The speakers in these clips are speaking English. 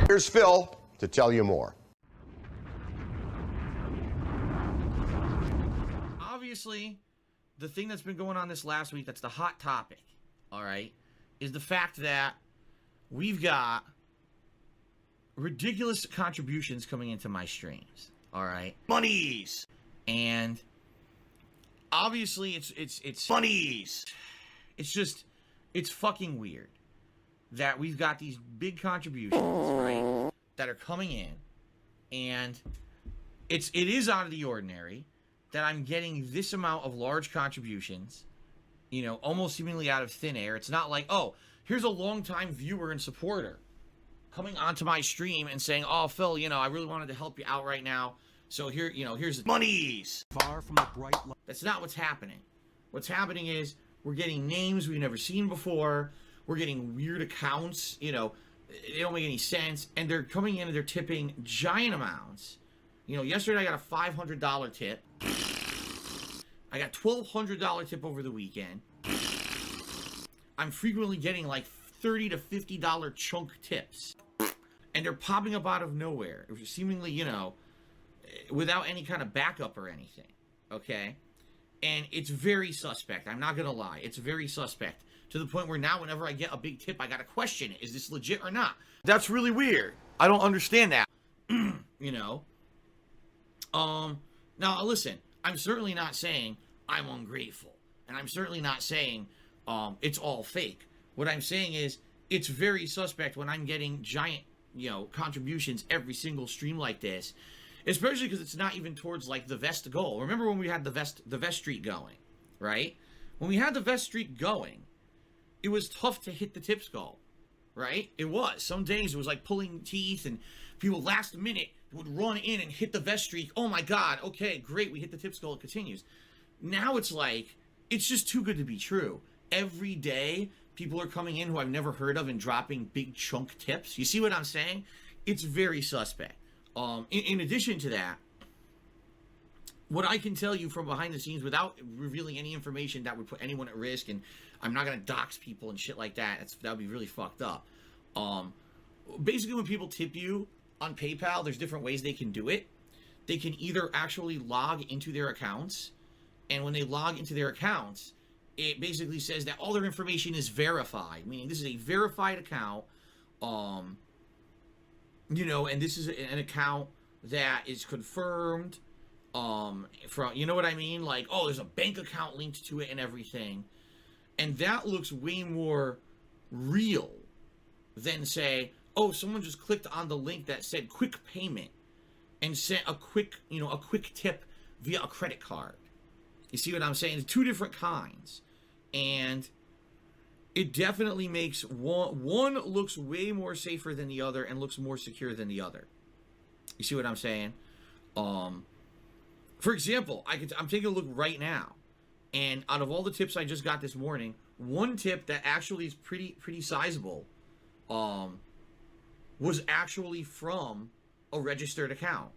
Here's Phil to tell you more. Obviously, the thing that's been going on this last week, that's the hot topic, all right, is the fact that we've got ridiculous contributions coming into my streams, all right? Monies! And obviously it's Monies! It's fucking weird that we've got these big contributions, right, that are coming in, and it is out of the ordinary that I'm getting this amount of large contributions, you know, almost seemingly out of thin air. It's not like, oh, here's a longtime viewer and supporter coming onto my stream and saying, oh, Phil, you know, I really wanted to help you out right now, so here, you know, here's the monies. Far from the bright light. That's not what's happening. What's happening is we're getting names we've never seen before. We're getting weird accounts, you know, they don't make any sense, and they're coming in and they're tipping giant amounts. You know, yesterday I got a $500 tip. I got $1,200 tip over the weekend. I'm frequently getting like $30 to $50 chunk tips. And they're popping up out of nowhere, seemingly, you know, without any kind of backup or anything, okay? And it's very suspect. I'm not going to lie. It's very suspect. To the point where now whenever I get a big tip, I got to question it. Is this legit or not? That's really weird. I don't understand that. You know? Now, listen. I'm certainly not saying I'm ungrateful. And I'm certainly not saying it's all fake. What I'm saying is it's very suspect when I'm getting giant, you know, contributions every single stream like this. Especially because it's not even towards, like, the vest goal. Remember when we had the vest streak going, right? When we had the vest streak going, it was tough to hit the tips goal, right? It was. Some days it was like pulling teeth, and people last minute would run in and hit the vest streak. Oh my God, okay, great, we hit the tips goal, it continues. Now it's like, it's just too good to be true. Every day, people are coming in who I've never heard of and dropping big chunk tips. You see what I'm saying? It's very suspect. In addition to that, what I can tell you from behind the scenes without revealing any information that would put anyone at risk, and I'm not going to dox people and shit like that. That would be really fucked up. Basically, when people tip you on PayPal, there's different ways they can do it. They can either actually log into their accounts, and when they log into their accounts, it basically says that all their information is verified, meaning this is a verified account, you know, and this is an account that is confirmed, from, you know what I mean? Like, oh, there's a bank account linked to it and everything. And that looks way more real than say, oh, someone just clicked on the link that said quick payment and sent a quick, you know, a quick tip via a credit card. You see what I'm saying? It's two different kinds. And it definitely makes one looks way more safer than the other and looks more secure than the other. You see what I'm saying? For example, I'm taking a look right now, and out of all the tips I just got this morning, one tip that actually is pretty sizable, was actually from a registered account.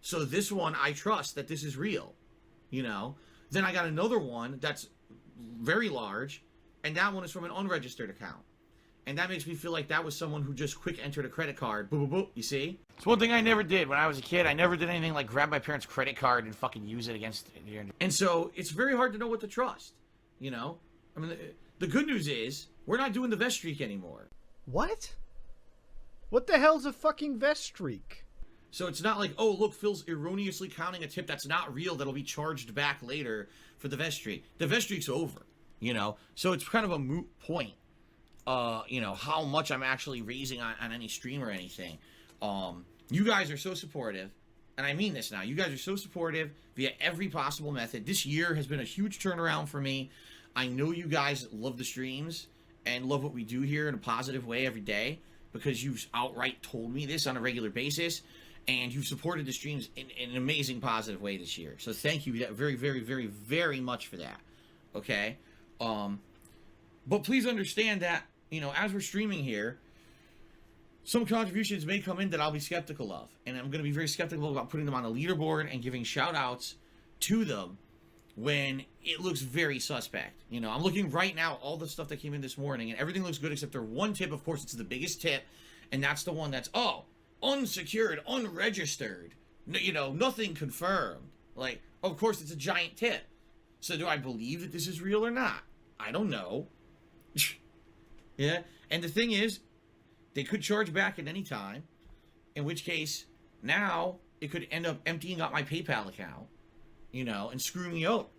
So this one, I trust that this is real, you know. Then I got another one that's very large, and that one is from an unregistered account. And that makes me feel like that was someone who just quick entered a credit card. Boop, boop, boop. You see? It's one thing I never did when I was a kid. I never did anything like grab my parents' credit card and fucking use it against... And so it's very hard to know what to trust, you know? I mean, the good news is we're not doing the vest streak anymore. What? What the hell's a fucking vest streak? So it's not like, oh, look, Phil's erroneously counting a tip that's not real that'll be charged back later for the vest streak. The vest streak's over, you know? So it's kind of a moot point. You know, how much I'm actually raising on any stream or anything. You guys are so supportive, and I mean this now. You guys are so supportive via every possible method. This year has been a huge turnaround for me. I know you guys love the streams and love what we do here in a positive way every day because you've outright told me this on a regular basis, and you've supported the streams in an amazing positive way this year. So thank you very, very, very, very much for that. Okay? But please understand that, you know, as we're streaming here, some contributions may come in that I'll be skeptical of. And I'm going to be very skeptical about putting them on the leaderboard and giving shout-outs to them when it looks very suspect. You know, I'm looking right now, all the stuff that came in this morning, and everything looks good except for one tip. Of course, it's the biggest tip, and that's the one that's, oh, unsecured, unregistered, you know, nothing confirmed. Like, of course, it's a giant tip. So do I believe that this is real or not? I don't know. Yeah, and the thing is, they could charge back at any time, in which case, now it could end up emptying out my PayPal account, you know, and screw me out.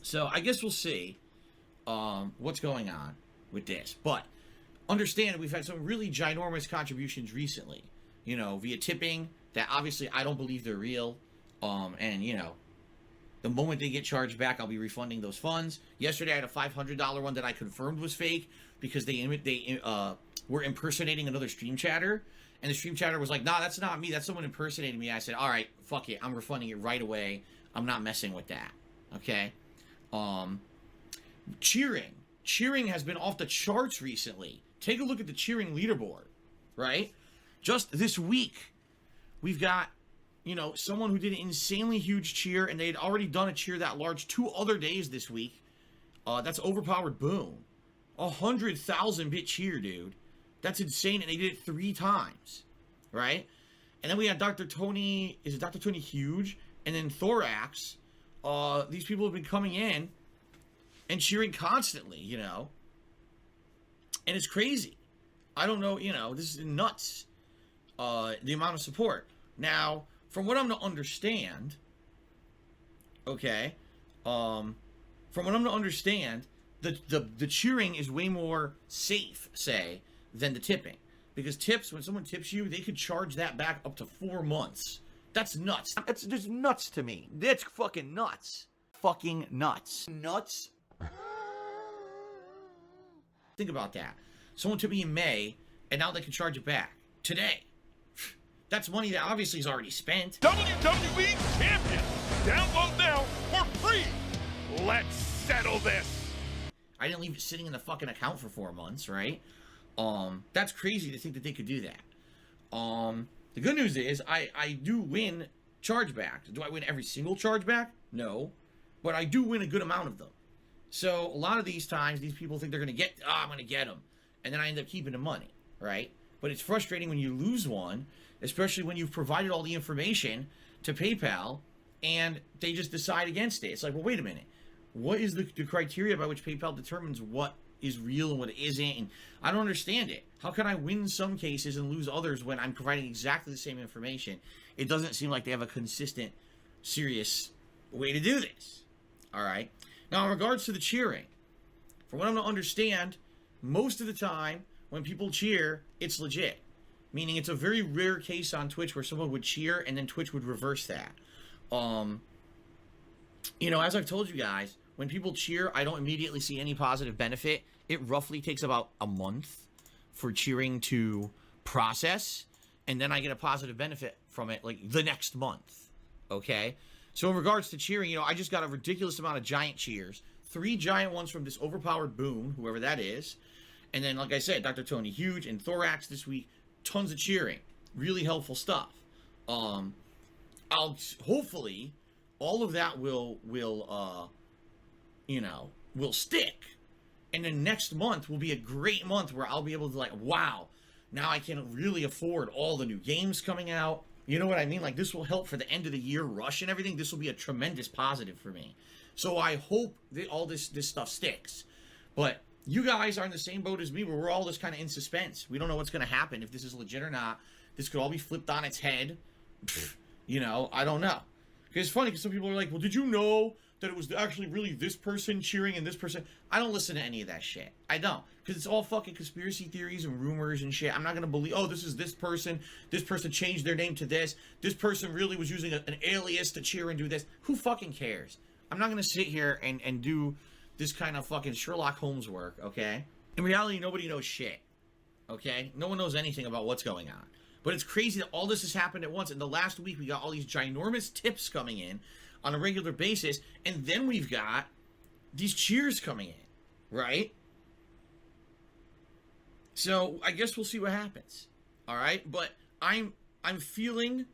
So I guess we'll see what's going on with this. But understand, we've had some really ginormous contributions recently, you know, via tipping that obviously I don't believe they're real. And, you know, the moment they get charged back, I'll be refunding those funds. Yesterday, I had a $500 one that I confirmed was fake because they were impersonating another stream chatter. And the stream chatter was like, nah, that's not me. That's someone impersonating me. I said, all right, fuck it. I'm refunding it right away. I'm not messing with that. Okay? Cheering. Cheering has been off the charts recently. Take a look at the cheering leaderboard, right? Just this week, we've got, you know, someone who did an insanely huge cheer, and they had already done a cheer that large 2 other days this week. That's Overpowered Boom. 100,000 bit cheer, dude. That's insane, and they did it 3 times, right? And then we had Dr. Tony, is it Dr. Tony Huge? And then Thorax. These people have been coming in and cheering constantly, you know? And it's crazy. I don't know, you know, this is nuts. The amount of support. Now, from what I'm to understand, okay, from what I'm to understand, the cheering is way more safe, say, than the tipping. Because tips, when someone tips you, they could charge that back up to 4 months. That's nuts. That's just nuts to me. That's fucking nuts. Fucking nuts. Nuts? Think about that. Someone tipped me in May, and now they can charge it back. Today. That's money that obviously is already spent. WWE Champion! Download now for free! Let's settle this! I didn't leave it sitting in the fucking account for 4 months, right? That's crazy to think that they could do that. The good news is I do win chargebacks. Do I win every single chargeback? No. But I do win a good amount of them. So a lot of these times, these people think they're going to get, I'm going to get them. And then I end up keeping the money, right? But it's frustrating when you lose one, especially when you've provided all the information to PayPal and they just decide against it. It's like, well, wait a minute. What is the criteria by which PayPal determines what is real and what isn't? And I don't understand it. How can I win some cases and lose others when I'm providing exactly the same information? It doesn't seem like they have a consistent, serious way to do this. All right. Now, in regards to the cheering, from what I'm to understand, most of the time when people cheer, it's legit. Meaning it's a very rare case on Twitch where someone would cheer and then Twitch would reverse that. You know, as I've told you guys, when people cheer, I don't immediately see any positive benefit. It roughly takes about a month for cheering to process, and then I get a positive benefit from it like the next month. Okay? So in regards to cheering, you know, I just got a ridiculous amount of giant cheers. 3 giant ones from this Overpowered Boom, whoever that is. And then, like I said, Dr. Tony Huge and Thorax this week. Tons of cheering. Really helpful stuff. I'll hopefully all of that will stick. And then next month will be a great month where I'll be able to, like, wow, now I can really afford all the new games coming out. You know what I mean? Like, this will help for the end of the year rush and everything. This will be a tremendous positive for me. So I hope that all this stuff sticks. But you guys are in the same boat as me where we're all just kind of in suspense. We don't know what's going to happen, if this is legit or not. This could all be flipped on its head. You know, I don't know. Because it's funny because some people are like, well, did you know that it was actually really this person cheering and this person? I don't listen to any of that shit. I don't. Because it's all fucking conspiracy theories and rumors and shit. I'm not going to believe, oh, this is this person changed their name to this person really was using an alias to cheer and do this. Who fucking cares? I'm not going to sit here and do this kind of fucking Sherlock Holmes work, okay? In reality, nobody knows shit, okay? No one knows anything about what's going on. But it's crazy that all this has happened at once. In the last week, we got all these ginormous tips coming in on a regular basis, and then we've got these cheers coming in, right? So I guess we'll see what happens, all right? But I'm feeling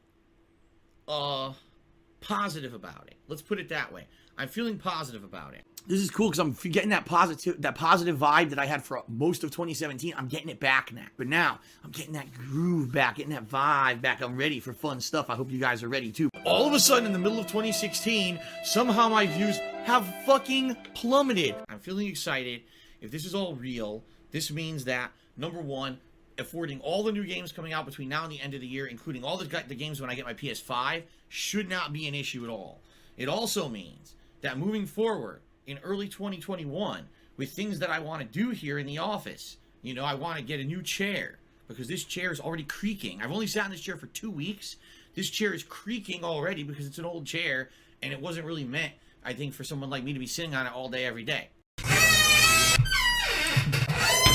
positive about it. Let's put it that way. I'm feeling positive about it. This is cool because I'm getting that positive vibe that I had for most of 2017. I'm getting it back now. But now I'm getting that groove back, getting that vibe back. I'm ready for fun stuff. I hope you guys are ready too. All of a sudden in the middle of 2016, somehow my views have fucking plummeted. I'm feeling excited. If this is all real, this means that, number one, affording all the new games coming out between now and the end of the year, including all the games when I get my PS5, should not be an issue at all. It also means that moving forward in early 2021, with things that I want to do here in the office, you know, I want to get a new chair because this chair is already creaking. I've only sat in this chair for 2 weeks. This chair is creaking already because it's an old chair and it wasn't really meant, I think, for someone like me to be sitting on it all day, every day.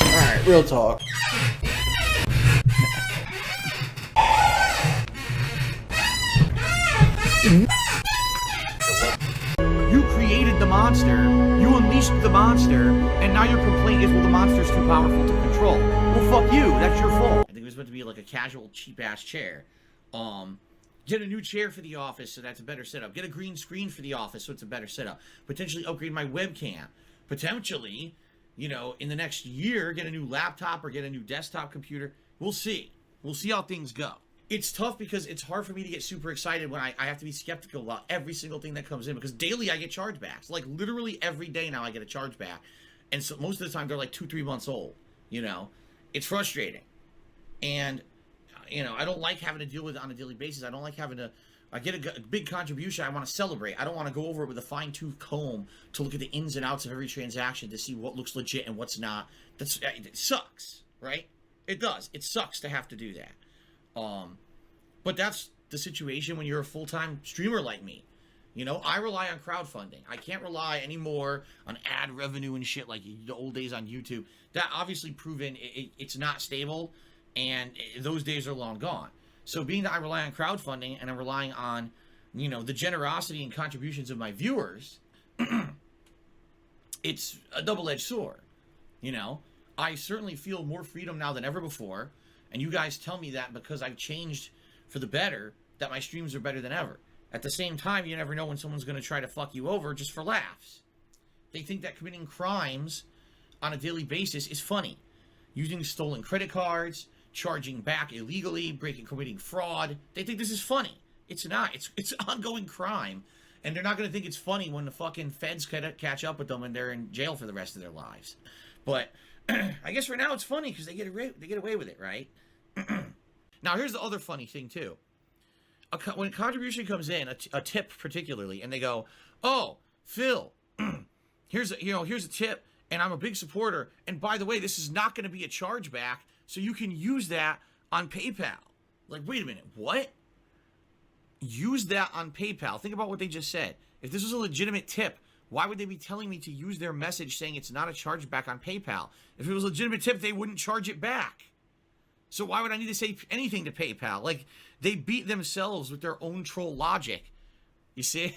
Alright, real talk. You created the monster, you unleashed the monster, and now your complaint is, well, the monster's too powerful to control. Well, fuck you, that's your fault. I think it was meant to be like a casual, cheap-ass chair. Get a new chair for the office so that's a better setup. Get a green screen for the office so it's a better setup. Potentially upgrade my webcam. Potentially, you know, in the next year, get a new laptop or get a new desktop computer. We'll see. We'll see how things go. It's tough because it's hard for me to get super excited when I have to be skeptical about every single thing that comes in, because daily I get chargebacks. Like literally every day now I get a chargeback. And so most of the time they're like 2-3 months old, you know. It's frustrating. And, you know, I don't like having to deal with it on a daily basis. I don't like having to, I get a big contribution, I want to celebrate. I don't want to go over it with a fine-tooth comb to look at the ins and outs of every transaction to see what looks legit and what's not. It sucks, right? It does. It sucks to have to do that. But that's the situation when you're a full-time streamer like me. You know, I rely on crowdfunding. I can't rely anymore on ad revenue and shit like the old days on YouTube. That obviously proven it's not stable, and those days are long gone. So being that I rely on crowdfunding and I'm relying on, you know, the generosity and contributions of my viewers, it's a double-edged sword. You know, I certainly feel more freedom now than ever before, and you guys tell me that because I've changed for the better, that my streams are better than ever. At the same time, you never know when someone's going to try to fuck you over just for laughs. They think that committing crimes on a daily basis is funny. Using stolen credit cards, charging back illegally, committing fraud. They think this is funny. It's not. It's ongoing crime. And they're not going to think it's funny when the fucking feds catch up with them and they're in jail for the rest of their lives. But I guess for now it's funny because they get away with it, right? Now, here's the other funny thing, too. When a contribution comes in, a tip particularly, and they go, oh, Phil, here's a tip, and I'm a big supporter, and by the way, this is not going to be a chargeback, so you can use that on PayPal. Like, wait a minute, what? Use that on PayPal. Think about what they just said. If this was a legitimate tip, why would they be telling me to use their message saying it's not a chargeback on PayPal? If it was a legitimate tip, they wouldn't charge it back. So why would I need to say anything to PayPal? Like, they beat themselves with their own troll logic. You see?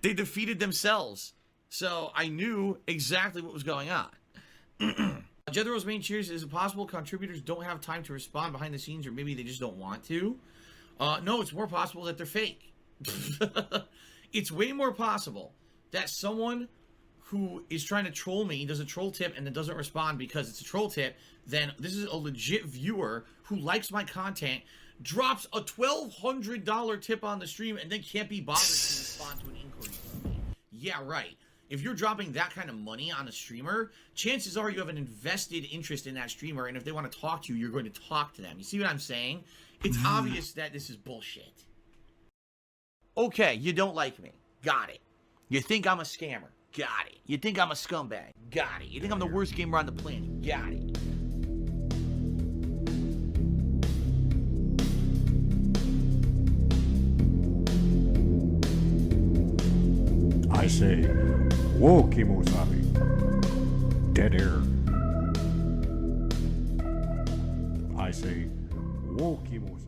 They defeated themselves. So I knew exactly what was going on. Jethro's main cheers, is it possible contributors don't have time to respond behind the scenes, or maybe they just don't want to? No, it's more possible that they're fake. It's way more possible that someone who is trying to troll me does a troll tip and then doesn't respond because it's a troll tip, then this is a legit viewer who likes my content, drops a $1,200 tip on the stream, and then can't be bothered to respond to an inquiry from me. Yeah, right. If you're dropping that kind of money on a streamer, chances are you have an invested interest in that streamer, and if they want to talk to you, you're going to talk to them. You see what I'm saying? It's obvious that this is bullshit. Okay, you don't like me. Got it. You think I'm a scammer. Got it. You think I'm a scumbag. Got it. You think I'm the worst gamer on the planet. Got it. I say, whoa, Kimosabi. Dead air. I say, whoa, Kimosabi.